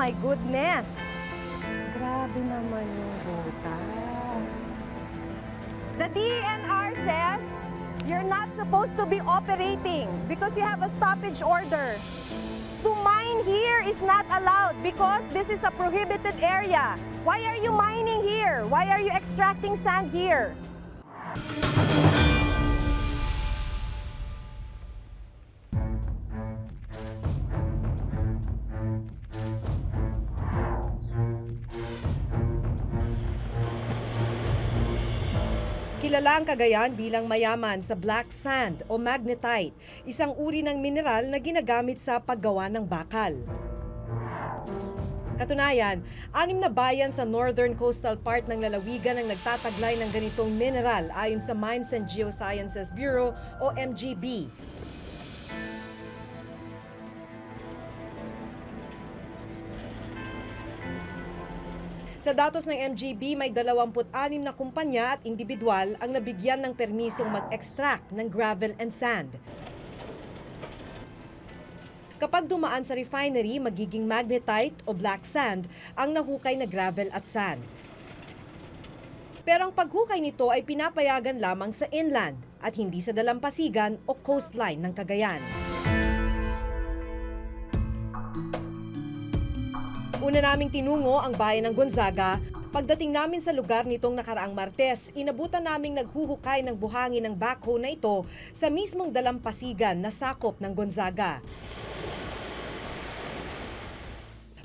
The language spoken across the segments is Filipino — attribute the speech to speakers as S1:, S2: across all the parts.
S1: my goodness! Grabe naman yung butas. The DENR says you're not supposed to be operating because you have a stoppage order. To mine here is not allowed because this is a prohibited area. Why are you mining here? Why are you extracting sand here? Kilala ang Cagayan bilang mayaman sa black sand o magnetite, isang uri ng mineral na ginagamit sa paggawa ng bakal. Katunayan, 6 na bayan sa northern coastal part ng lalawigan ang nagtataglay ng ganitong mineral ayon sa Mines and Geosciences Bureau o MGB. Sa datos ng MGB, may 26 na kumpanya at individual ang nabigyan ng permisong mag-extract ng gravel and sand. Kapag dumaan sa refinery, magiging magnetite o black sand ang nahukay na gravel at sand. Pero ang paghukay nito ay pinapayagan lamang sa inland at hindi sa dalampasigan o coastline ng Cagayan. Una naming tinungo ang bayan ng Gonzaga. Pagdating namin sa lugar nitong nakaraang Martes, inabutan naming naghuhukay ng buhangin ng backhoe na ito sa mismong dalampasigan na sakop ng Gonzaga.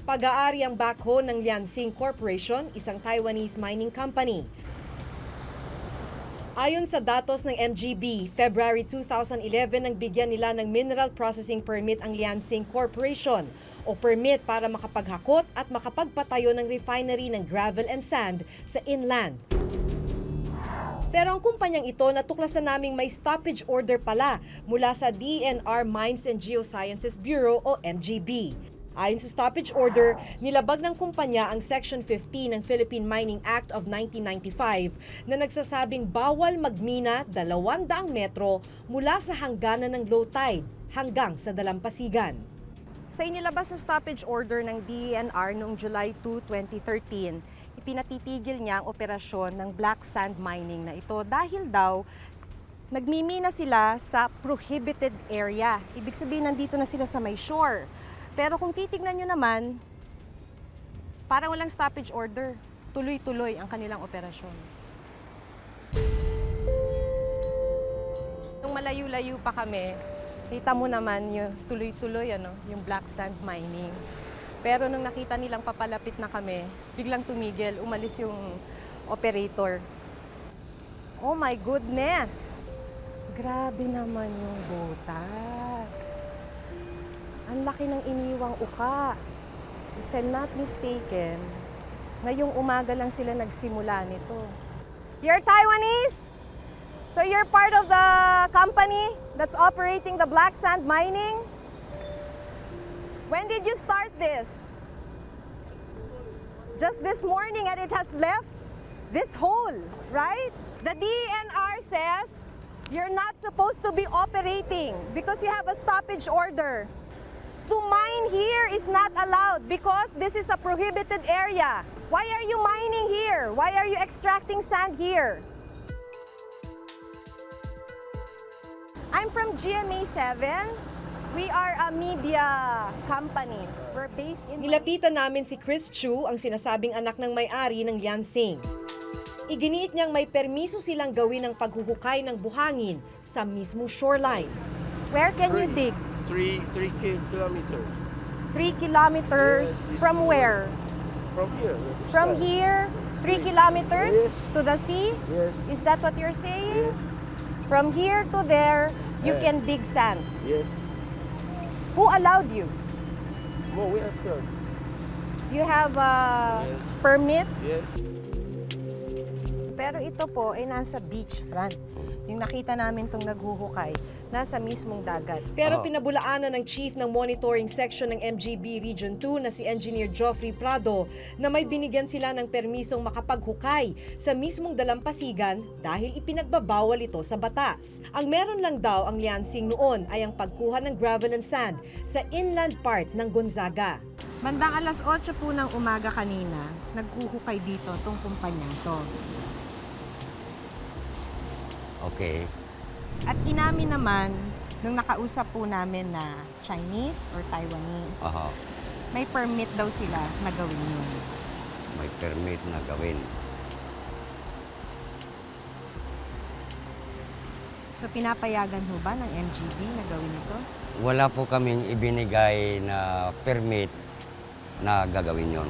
S1: Pag-aari ang backhoe ng Liansing Corporation, isang Taiwanese mining company. Ayon sa datos ng MGB, February 2011 nang bigyan nila ng Mineral Processing Permit ang Liansing Corporation o permit para makapaghakot at makapagpatayo ng refinery ng gravel and sand sa inland. Pero ang kumpanyang ito natuklasan naming may stoppage order pala mula sa DENR Mines and Geosciences Bureau o MGB. Ayon sa stoppage order, nilabag ng kumpanya ang Section 15 ng Philippine Mining Act of 1995 na nagsasabing bawal magmina 200 metro mula sa hangganan ng low tide hanggang sa dalampasigan. Sa inilabas na stoppage order ng DENR noong July 2, 2013, ipinatitigil niya ang operasyon ng black sand mining na ito dahil daw nagmimina sila sa prohibited area. Ibig sabihin nandito na sila sa may shore. Pero kung titignan nyo naman, parang walang stoppage order. Tuloy-tuloy ang kanilang operasyon. Nung malayo-layo pa kami, kita mo naman yung tuloy-tuloy, yung black sand mining. Pero nung nakita nilang papalapit na kami, biglang tumigil, umalis yung operator. Oh my goodness! Grabe naman yung butas. Ang laki ng iniwang uka. If I'm not mistaken, ngayong umaga lang sila nagsimula nito. You're Taiwanese? So you're part of the company that's operating the black sand mining? When did you start this? Just this morning, and it has left this hole, right? The DENR says you're not supposed to be operating because you have a stoppage order. To mine here is not allowed because this is a prohibited area. Why are you mining here? Why are you extracting sand here? I'm from GMA7. We are a media company. We're based in... Nilapitan namin si Chris Chu, ang sinasabing anak ng may-ari ng Liansing. Iginiit niyang may permiso silang gawin ang paghuhukay ng buhangin sa mismong shoreline. Where can you dig?
S2: 3 kilometers.
S1: 3 kilometers from where?
S2: From here.
S1: From here, 3 kilometers
S2: Yes.
S1: to the sea?
S2: Yes.
S1: Is that what you're saying?
S2: Yes.
S1: From here to there, you
S2: Yeah.
S1: can dig sand.
S2: Yes.
S1: Who allowed you?
S2: More we have done.
S1: You have a
S2: Yes.
S1: permit?
S2: Yes.
S1: Pero ito po ay nasa beachfront. Yung nakita namin itong naghuhukay, nasa mismong dagat. Pero pinabulaanan ng chief ng monitoring section ng MGB Region 2 na si Engineer Geoffrey Prado na may binigyan sila ng permisong makapaghukay sa mismong dalampasigan dahil ipinagbabawal ito sa batas. Ang meron lang daw ang liansing noon ay ang pagkuha ng gravel and sand sa inland part ng Gonzaga. Bandang alas 8 po ng umaga kanina, naghuhukay dito tong kumpanya to.
S3: Okay.
S1: At inamin naman, nung nakausap po namin na Chinese or Taiwanese,
S3: Aha.
S1: may permit daw sila na gawin yun.
S3: May permit na gawin.
S1: So pinapayagan ho ba ng MGB na gawin ito?
S3: Wala po kaming ibinigay na permit na gagawin yon.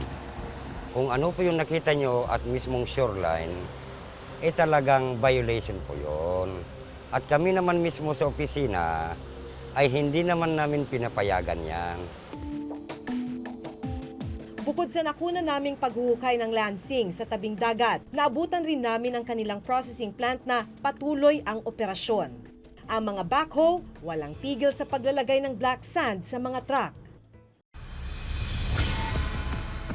S3: Kung ano po yung nakita nyo at mismong shoreline, talagang violation po yon. At kami naman mismo sa opisina ay hindi naman namin pinapayagan yan.
S1: Bukod sa nakuna naming paghuhukay ng lansing sa tabing dagat, naabutan rin namin ang kanilang processing plant na patuloy ang operasyon. Ang mga backhoe, walang tigil sa paglalagay ng black sand sa mga truck.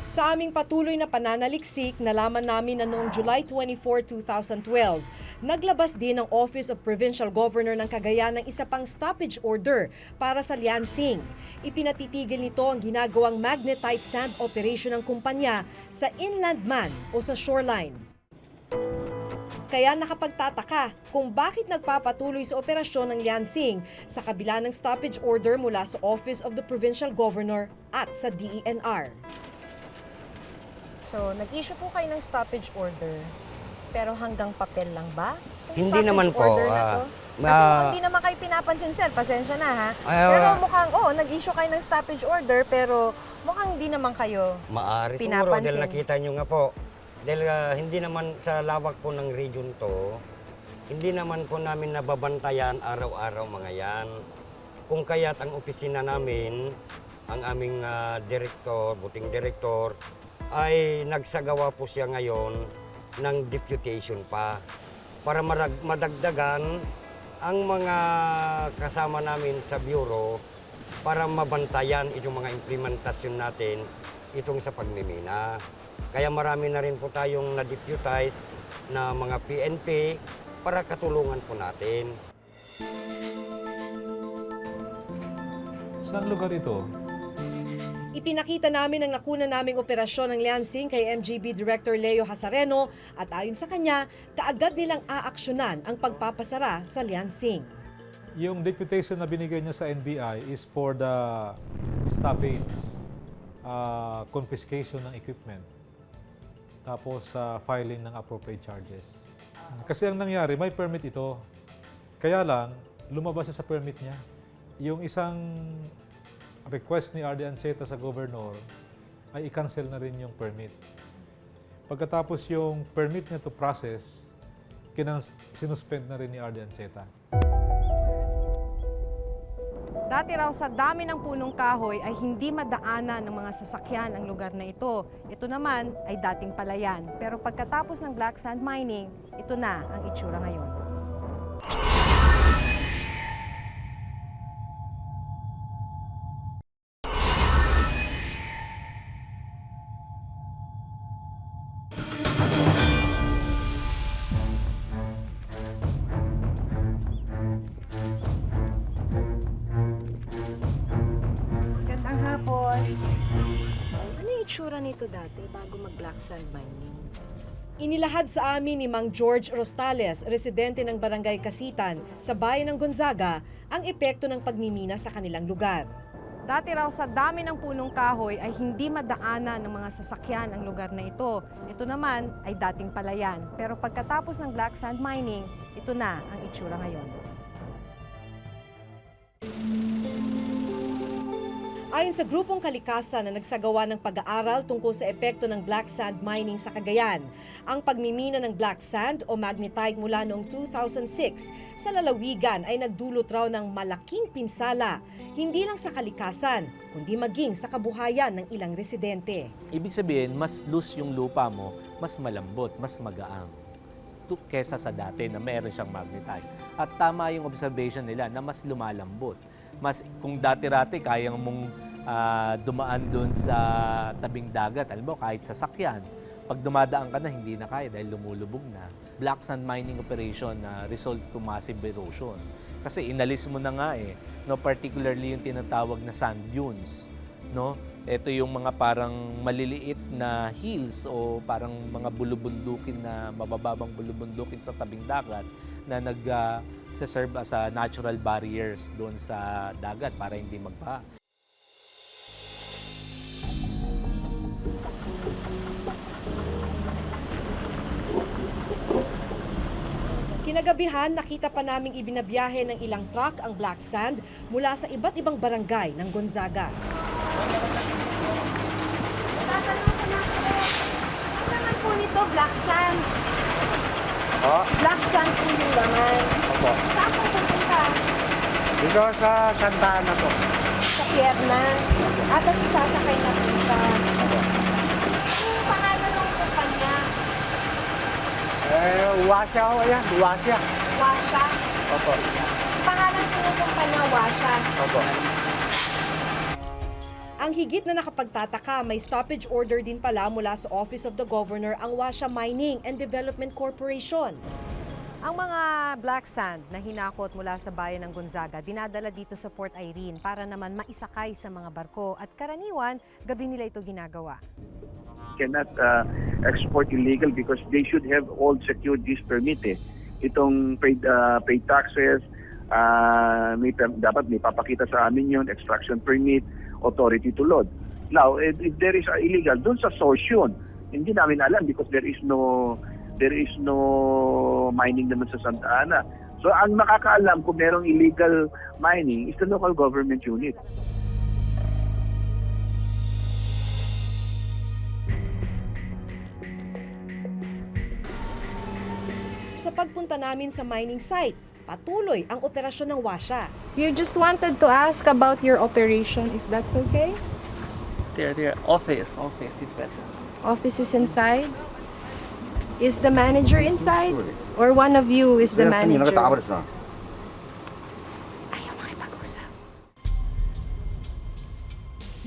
S1: Sa aming patuloy na pananaliksik, nalaman namin na noong July 24, 2012, naglabas din ang Office of Provincial Governor ng Cagayan ng isa pang stoppage order para sa liansing. Ipinatitigil nito ang ginagawang magnetite sand operation ng kumpanya sa inland man o sa shoreline. Kaya nakapagtataka kung bakit nagpapatuloy sa operasyon ng liansing sa kabila ng stoppage order mula sa Office of the Provincial Governor at sa DENR. So, nag-issue po kayo ng stoppage order, pero hanggang papel lang ba? Yung
S3: Hindi
S1: stoppage
S3: naman po,
S1: order na to? Kasi mukhang hindi naman kayo pinapansin, sir. Pasensya na, ha? Pero mukhang, nag-issue kayo ng stoppage order, pero mukhang hindi naman kayo
S3: Maaari siguro
S1: pinapansin.
S3: dahil nakita nyo nga po. Dahil hindi naman sa lawak po ng region to, hindi naman po namin nababantayan araw-araw mga yan. Kung kaya't ang opisina namin, ang aming director, buting director, ay nagsagawa po siya ngayon ng deputation pa para madagdagan ang mga kasama namin sa bureau para mabantayan itong mga implementasyon natin itong sa pagmimina. Kaya marami na rin po tayong na-deputize na mga PNP para katulungan po natin.
S4: Saan lugar ito?
S1: Ipinakita namin ang nakuna naming operasyon ng liansing kay MGB Director Leo Hasareno at ayon sa kanya, kaagad nilang aaksyonan ang pagpapasara sa liansing.
S4: Yung deputation na binigay niya sa NBI is for the stoppage, confiscation ng equipment, tapos filing ng appropriate charges. Kasi ang nangyari, may permit ito. Kaya lang, lumabas siya sa permit niya. Yung isang request ni RD Anceta sa governor ay i-cancel na rin yung permit. Pagkatapos yung permit niya to process, sinuspend na rin ni RD Anceta.
S1: Dati raw sa dami ng punong kahoy ay hindi madaanan ng mga sasakyan ang lugar na ito. Ito naman ay dating palayan. Pero pagkatapos ng black sand mining, ito na ang itsura ngayon. Magandang hapon. Ano yung itsura nito dati bago mag-black sand mining? Inilahad sa amin ni Mang George Rostales, residente ng Barangay Kasitan sa bayan ng Gonzaga, ang epekto ng pagmimina sa kanilang lugar. Dati raw sa dami ng punong kahoy ay hindi madaanan ng mga sasakyan ang lugar na ito. Ito naman ay dating palayan. Pero pagkatapos ng black sand mining, ito na ang itsura ngayon. Ayon sa grupong kalikasan na nagsagawa ng pag-aaral tungkol sa epekto ng black sand mining sa Cagayan, ang pagmimina ng black sand o magnetite mula noong 2006 sa lalawigan ay nagdulot raw ng malaking pinsala, hindi lang sa kalikasan, kundi maging sa kabuhayan ng ilang residente.
S5: Ibig sabihin, mas loose yung lupa mo, mas malambot, mas magaang. kesa sa dati na meron siyang magnetite. At tama yung observation nila na mas lumalambot. Kung dati-rati kaya mong dumaan doon sa tabing dagat, alam mo, kahit sasakyan, pag dumadaan ka na, hindi na kaya dahil lumulubog na. Black sand mining operation results to massive erosion. Kasi inalis mo na nga no, particularly yung tinatawag na sand dunes. No? Ito yung mga parang maliliit na hills o parang mga bulubundukin na mabababang bulubundukin sa tabing dagat na nag-serve as a natural barriers doon sa dagat para hindi magbaha.
S1: Kinagabihan, nakita pa naming ibinabiyahe ng ilang truck ang black sand mula sa iba't ibang barangay ng Gonzaga.
S6: Tatanong ko na po, ano naman po nito, black sand? Black sand po yung laman.
S7: Opo.
S6: Saan po pupunta?
S7: Dito sa Santa Ana po.
S6: Sa Pierna. At tapos isasakay na po siya.
S7: Opo.
S6: Ano pangalan ng kumpanya?
S7: Wasya ko yan. Wasya.
S6: Washa.
S7: Opo.
S6: Pangalan po ng kumpanya, Washa.
S7: Opo.
S1: Ang higit na nakapagtataka, may stoppage order din pala mula sa Office of the Governor ang Washa Mining and Development Corporation. Ang mga black sand na hinakot mula sa bayan ng Gonzaga, dinadala dito sa Port Irene para naman maisakay sa mga barko at karaniwan, gabi nila ito ginagawa.
S8: Cannot export illegal because they should have all secured this permit. Itong paid taxes, dapat may papakita sa amin yun, extraction permit, authority to load. Now, if there is illegal, dun sa source yun, hindi namin alam because there is no mining naman sa Santa Ana. So, ang nakakaalam kung merong illegal mining is the local government unit.
S1: Sa pagpunta namin sa mining site, patuloy ang operasyon ng Washa.
S9: You just wanted to ask about your operation, if that's okay?
S10: Their office is better.
S9: Office is inside? Is the manager inside? Or one of you is the manager? Ayaw makipag-usap.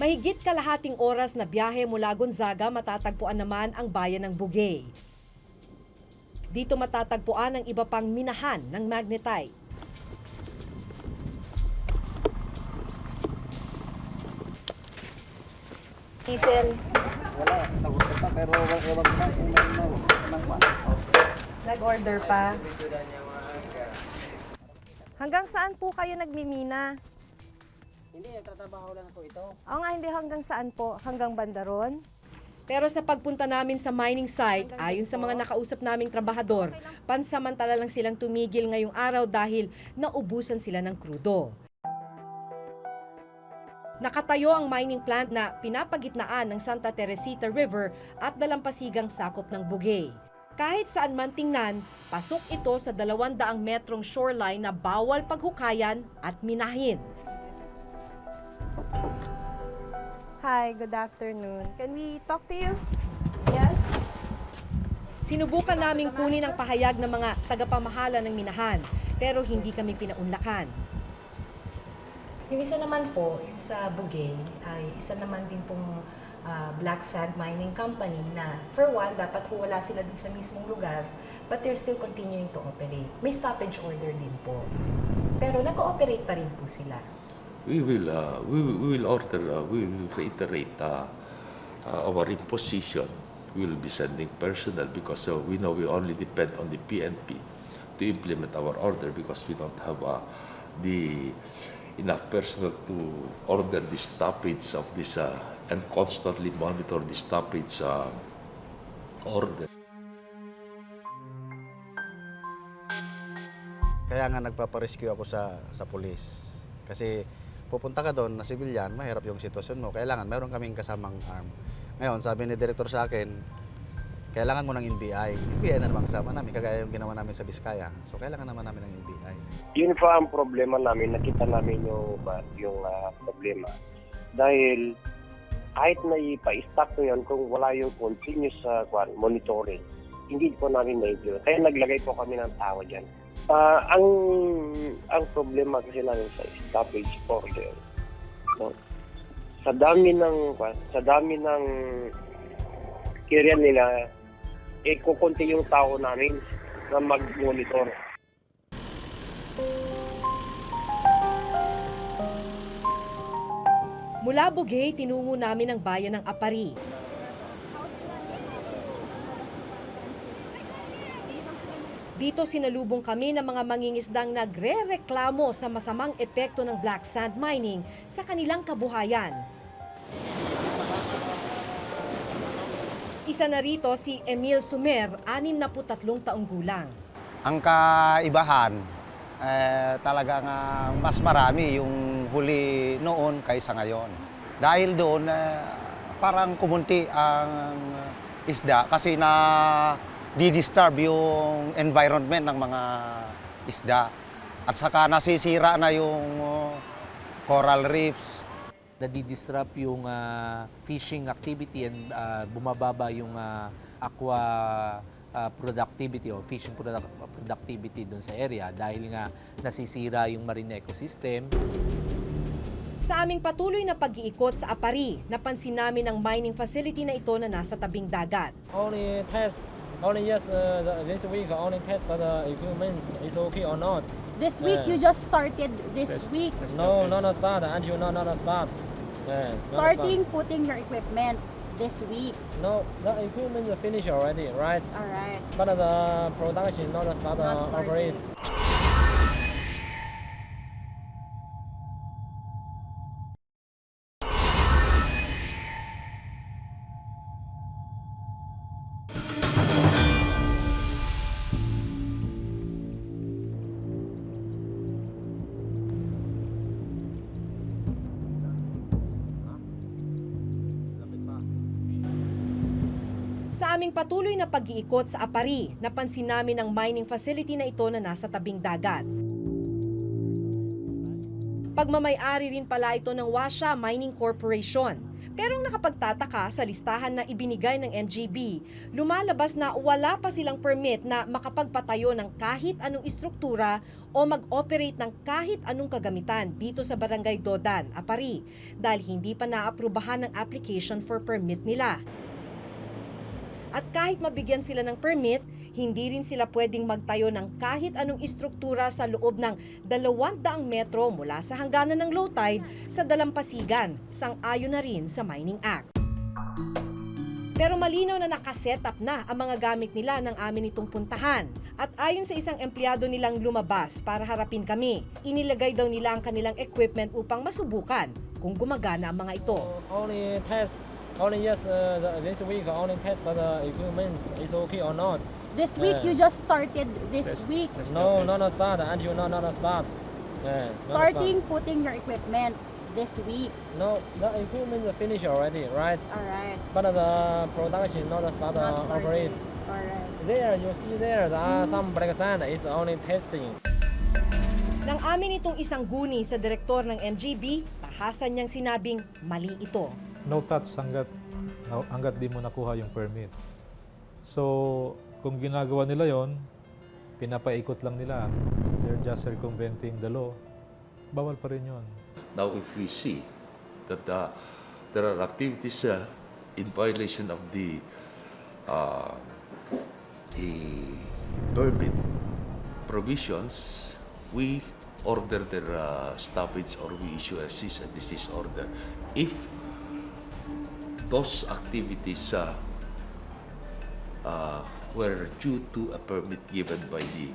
S1: Mahigit kalahating oras na biyahe mula Gonzaga, matatagpuan naman ang bayan ng Bugey. Dito matatagpuan ang iba pang minahan ng magnetite. Diesel.
S7: Wala. Nag-order pa pero ewan ko na kung
S1: Nag-order pa. Hanggang saan po kayo nagmimina?
S7: Hindi, nagtatrabaho lang po ito.
S1: Oo nga, hindi hanggang saan po? Hanggang Bandaron? Pero sa pagpunta namin sa mining site, ayon sa mga nakausap naming trabahador, pansamantala lang silang tumigil ngayong araw dahil naubusan sila ng krudo. Nakatayo ang mining plant na pinapagitnaan ng Santa Teresita River at dalampasigang sakop ng Bugey. Kahit saan man tingnan, pasok ito sa 200 metrong shoreline na bawal paghukayan at minahin.
S9: Hi, good afternoon. Can we talk to you?
S6: Yes?
S1: Sinubukan naming kunin ang pahayag ng mga tagapamahala ng minahan, pero hindi kami pinaunlakan.
S11: Yung isa naman po, yung sa Bugey, ay isa naman din pong black sand mining company na for one, dapat wala sila din sa mismong lugar, but they're still continuing to operate. May stoppage order din po. Pero nag-ooperate pa rin po sila.
S12: We will reiterate our imposition. We will be sending personnel because we know we only depend on the PNP to implement our order because we don't have the enough personnel to order the stoppage of this and constantly monitor the stoppage order.
S7: Kaya nga nagpaparescue ako sa police. Kasi pupunta ka doon na civilian, mahirap yung sitwasyon mo. Kailangan, meron kaming kasamang arm. Ngayon, sabi ni Director sa akin, kailangan mo ng NBI. NBI na naman kasama namin, kagaya yung ginawa namin sa Biskaya. So, kailangan naman namin ng NBI.
S2: Yun pa ang problema namin, nakita namin yung problema. Dahil kahit na ipa-stop ko yan kung wala yung continuous monitoring. hindi po namin na-implement. Kaya naglagay po kami ng tao dyan. Ang problema kasi namin sa stoppage order, no? Sa dami ng area nila, kukunti yung tao namin na mag-monitor.
S1: Mula Bugey, tinungo namin ang bayan ng Apari. Dito sinalubong kami ng mga mangingisdang nagre-reklamo sa masamang epekto ng black sand mining sa kanilang kabuhayan. Isa na rito si Emil Sumer, 63 taong gulang.
S13: Ang kaibahan, talagang mas marami yung huli noon kaysa ngayon. Dahil doon, parang kumunti ang isda kasi na di-disturb yung environment ng mga isda. At saka nasisira na yung coral reefs.
S5: Nadi-disrupt yung fishing activity and bumababa yung aqua productivity o fishing productivity doon sa area dahil nga nasisira yung marine ecosystem.
S1: Sa aming patuloy na pag-iikot sa Apari, napansin namin ang mining facility na ito na nasa tabing dagat.
S14: This week only test the equipment is okay or not.
S6: This week you just started this week.
S14: No, start until not start.
S6: Starting putting your equipment this week.
S14: No, the equipment is finished already, right?
S6: All right.
S14: But the production not start operate.
S1: Sa aming patuloy na pag-iikot sa Apari, napansin namin ang mining facility na ito na nasa tabing dagat. Pagmamay-ari rin pala ito ng Washa Mining Corporation. Pero ang nakapagtataka sa listahan na ibinigay ng MGB, lumalabas na wala pa silang permit na makapagpatayo ng kahit anong istruktura o mag-operate ng kahit anong kagamitan dito sa Barangay Dodan, Apari, dahil hindi pa naaprubahan ng application for permit nila. At kahit mabigyan sila ng permit, hindi rin sila pwedeng magtayo ng kahit anong istruktura sa loob ng 200 metro mula sa hangganan ng low tide sa Dalampasigan, sang-ayon na rin sa Mining Act. Pero malinaw na nakaset up na ang mga gamit nila ng amin itong puntahan. At ayon sa isang empleyado nilang lumabas para harapin kami, inilagay daw nila ang kanilang equipment upang masubukan kung gumagana ang mga ito.
S14: This week only test the equipment is okay or not.
S6: This week you just started this week.
S14: No, start until not start.
S6: Starting putting your equipment this week.
S14: No, the equipment is finished already, right?
S6: All right.
S14: But the production not start operate.
S6: All right.
S14: There, you see there are some black sand. It's only testing.
S1: Nang amin itong isang guni sa direktor ng MGB, tahasan niyang sinabing mali ito.
S4: No touch hanggat di mo nakuha yung permit. So, kung ginagawa nila yon, pinapaikot lang nila. They're just circumventing the law. Bawal pa rin yon.
S12: Now, if we see that there are activities in violation of the permit provisions, we order their stoppage or we issue a cease and desist order. If those activities were due to a permit given by the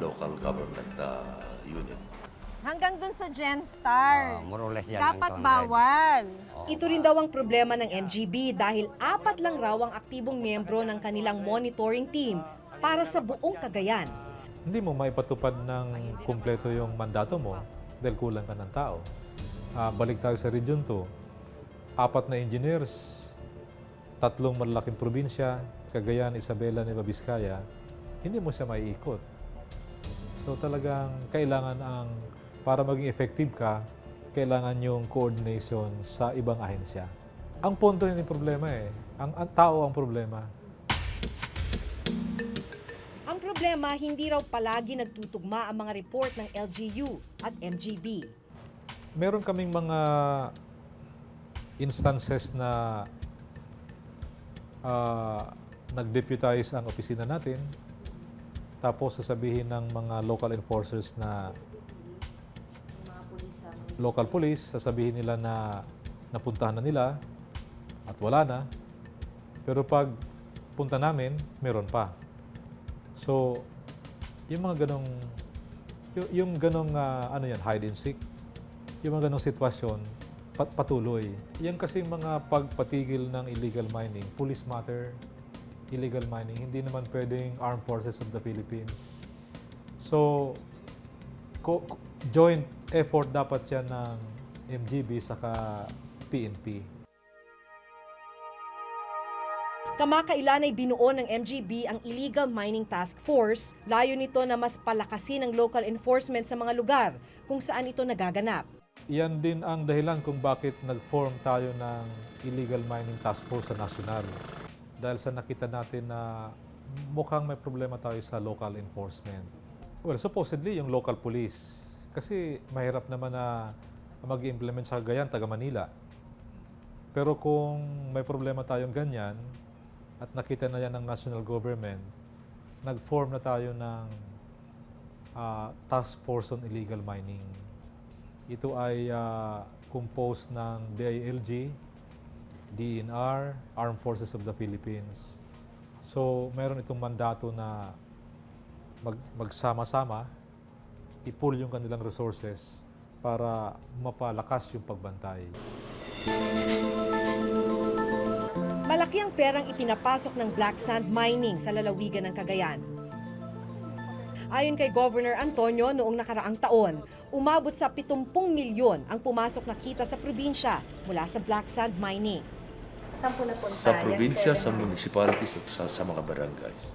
S12: local government unit.
S6: Hanggang dun sa GenStar.
S3: More or less yan
S6: Dapat
S3: ang 200.
S6: bawal.
S1: Ito rin daw ang problema ng MGB dahil 4 lang raw ang aktibong miyembro ng kanilang monitoring team para sa buong Cagayan.
S4: Hindi mo maipatupad ng kumpleto yung mandato mo dahil kulang ka ng tao. Balik tayo sa Region 2. 4 na engineers, 3 malalaking probinsya, Cagayan, Isabela, Nueva Vizcaya, hindi mo siya maiikot. So talagang kailangan para maging effective ka, kailangan yung coordination sa ibang ahensya. Ang punto hindi problema ang tao ang problema.
S1: problema, hindi raw palagi nagtutugma ang mga report ng LGU at MGB.
S4: Meron kaming mga instances na nag-deputize ang opisina natin, tapos sasabihin ng mga local enforcers na local police, sasabihin nila na napuntahan na nila at wala na. Pero pag punta namin, meron pa. So, yung mga ganong ano yan, hide and seek, yung mga ganong sitwasyon, patuloy. Yan kasi mga pagpatigil ng illegal mining, police matter, illegal mining, hindi naman pwedeng Armed Forces of the Philippines. So, joint effort dapat yan ng MGB saka PNP.
S1: Kamakailan ay binuo ng MGB ang Illegal Mining Task Force. Layo nito na mas palakasin ang local enforcement sa mga lugar kung saan ito nagaganap.
S4: Yan din ang dahilan kung bakit nag-form tayo ng Illegal Mining Task Force sa nasyonal. Dahil sa nakita natin na mukhang may problema tayo sa local enforcement. Well, supposedly yung local police. Kasi mahirap naman na mag-implement sa Cagayan, taga Manila. Pero kung may problema tayong ganyan, at nakita na yan ng national government, nag-form na tayo ng Task Force on Illegal Mining. Ito ay composed ng DILG, DNR, Armed Forces of the Philippines. So, meron itong mandato na magsama-sama, i-pool yung kanilang resources para mapalakas yung pagbantay.
S1: Malaki ang perang ipinapasok ng black sand mining sa lalawigan ng Cagayan. Ayon kay Governor Antonio, noong nakaraang taon, umabot sa 70 milyon ang pumasok na kita sa probinsya mula sa black sand mining.
S11: Saan po napunta?
S12: Sa probinsya, sa municipalities at sa mga barangays.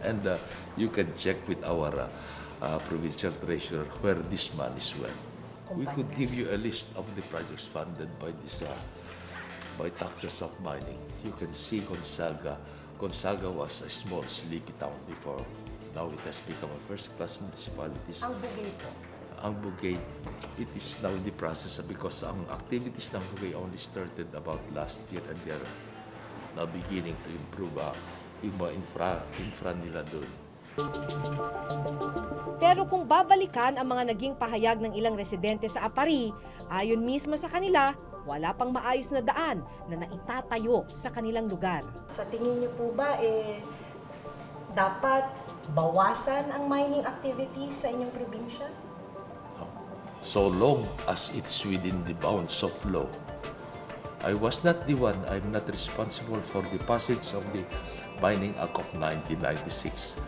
S12: And you can check with our provincial treasurer where this money went. We could give you a list of the projects funded by this by taxes of mining. You can see Gonzaga. Gonzaga was a small, sleepy town before. Now it has become a first-class municipality.
S11: Ang Bugay po?
S12: Ang Bugay, it is now in the process because ang activities ng Bugay only started about last year and they are now beginning to improve yung mga infra nila doon.
S1: Pero kung babalikan ang mga naging pahayag ng ilang residente sa Apari, ayon mismo sa kanila, wala pang maayos na daan na naitatayo sa kanilang lugar.
S11: Sa tingin niyo po ba, dapat bawasan ang mining activities sa inyong probinsya?
S12: So long as it's within the bounds of law. I was not the one, I'm not responsible for the passage of the Mining Act of 1996.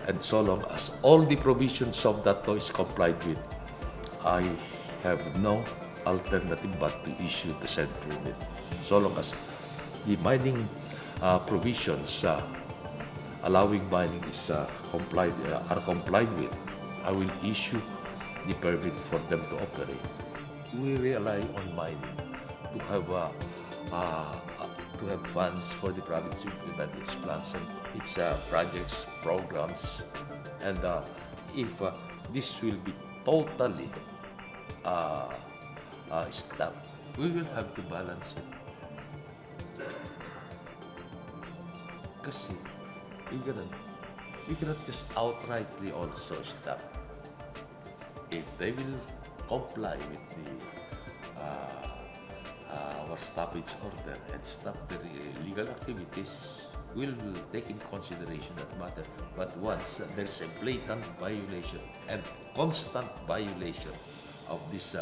S12: And so long as all the provisions of that law is complied with, I have no alternative but to issue the said permit. So long as the mining provisions allowing mining is are complied with, I will issue the permit for them to operate. We rely on mining to have funds for the province to implement its plans and its projects, programs, and if this will be totally stopped, we will have to balance it. Kasi we cannot just outrightly also stop. If they will comply with the our stoppage order and stop their illegal activities, we'll take in consideration that matter. But once there's a blatant violation and constant violation of these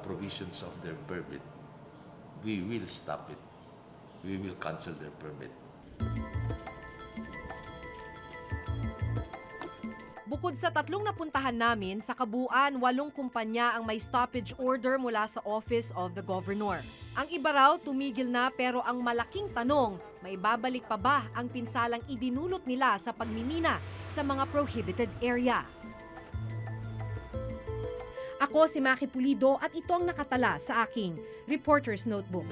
S12: provisions of their permit, we will stop it. We will cancel their permit.
S1: Bukod sa 3 napuntahan namin, sa kabuuan 8 kumpanya ang may stoppage order mula sa Office of the Governor. Ang iba raw tumigil na pero ang malaking tanong, may babalik pa ba ang pinsalang idinulot nila sa pagmimina sa mga prohibited area? Ako si Maki Pulido at ito ang nakatala sa aking Reporter's Notebook.